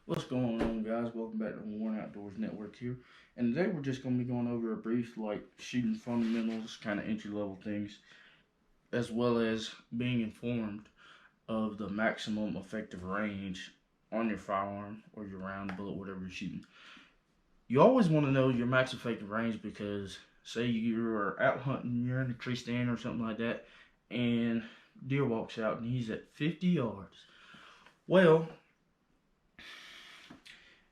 What's going on, guys? Welcome back to the Warren Outdoors Network here. And today we're just going to be going over a brief, shooting fundamentals, kind of entry level things, as well as being informed of the maximum effective range on your firearm or your round, bullet, whatever you're shooting. You always want to know your max effective range because, say, you're out hunting, you're in a tree stand or something like that, and deer walks out and he's at 50 yards. Well,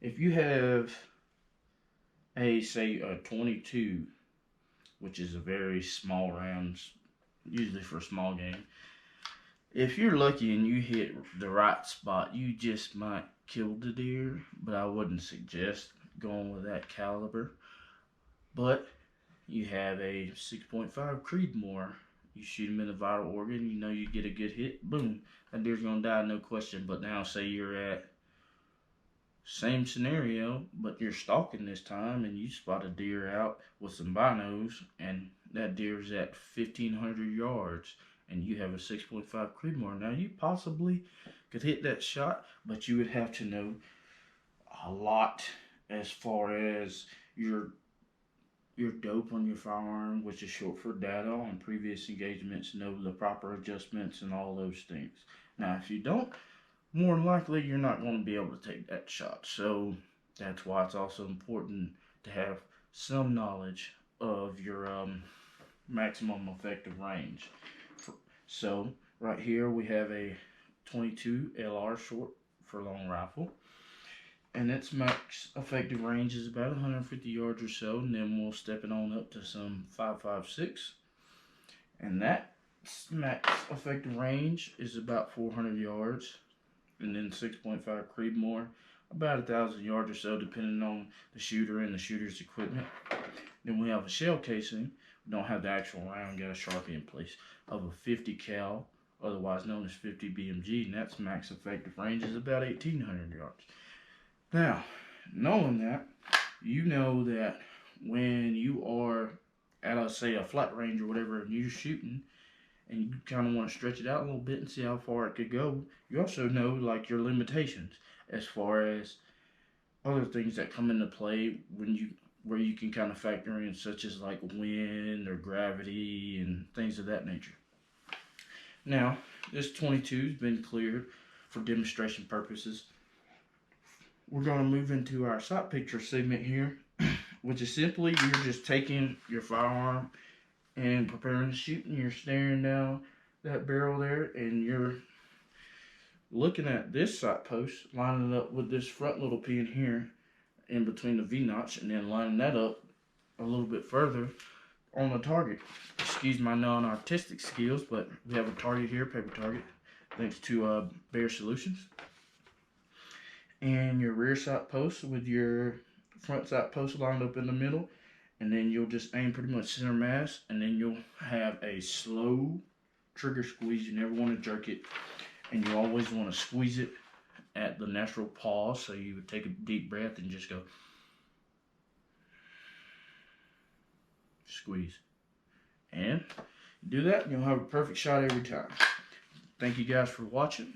if you have say a 22, which is a very small round, usually for a small game. If you're lucky and you hit the right spot, you just might kill the deer, but I wouldn't suggest going with that caliber. But you have a 6.5 Creedmoor. You shoot him in the vital organ, you know you get a good hit, boom, that deer's gonna die, no question. But now, say you're at same scenario, but you're stalking this time and you spot a deer out with some binos, and that deer's at 1,500 yards, and you have a 6.5 Creedmoor. Now, you possibly could hit that shot, but you would have to know a lot as far as your dope on your firearm, which is short for data on previous engagements, know the proper adjustments and all those things. Now, if you don't, more than likely you're not going to be able to take that shot. So that's why it's also important to have some knowledge of your maximum effective range. So right here we have a 22 LR short for long rifle, and its max effective range is about 150 yards or so, and then we'll step it on up to some 5.56, and that max effective range is about 400 yards, and then 6.5 Creedmoor, about 1,000 yards or so, depending on the shooter and the shooter's equipment. Then we have a shell casing. We don't have the actual round, got a Sharpie in place, of a 50 cal, otherwise known as 50 BMG, and that's max effective range is about 1,800 yards. Now, knowing that, you know that when you are at say a flat range or whatever, and you're shooting, and you kind of want to stretch it out a little bit and see how far it could go. You also know like your limitations as far as other things that come into play when you where you can kind of factor in, such as like wind or gravity and things of that nature. Now, this 22 has been cleared for demonstration purposes. We're going to move into our sight picture segment here, which is simply you're just taking your firearm and preparing to shoot, and you're staring down that barrel there, and you're looking at this sight post, lining it up with this front little pin here in between the V-notch, and then lining that up a little bit further on the target. Excuse my non-artistic skills, but we have a target here, paper target, thanks to Bear Solutions. And your rear sight post with your front sight post lined up in the middle, and then you'll just aim pretty much center mass, and then you'll have a slow trigger squeeze. You never want to jerk it, and you always want to squeeze it at the natural pause. So you would take a deep breath and just go squeeze, and do that, and you'll have a perfect shot every time. Thank you guys for watching.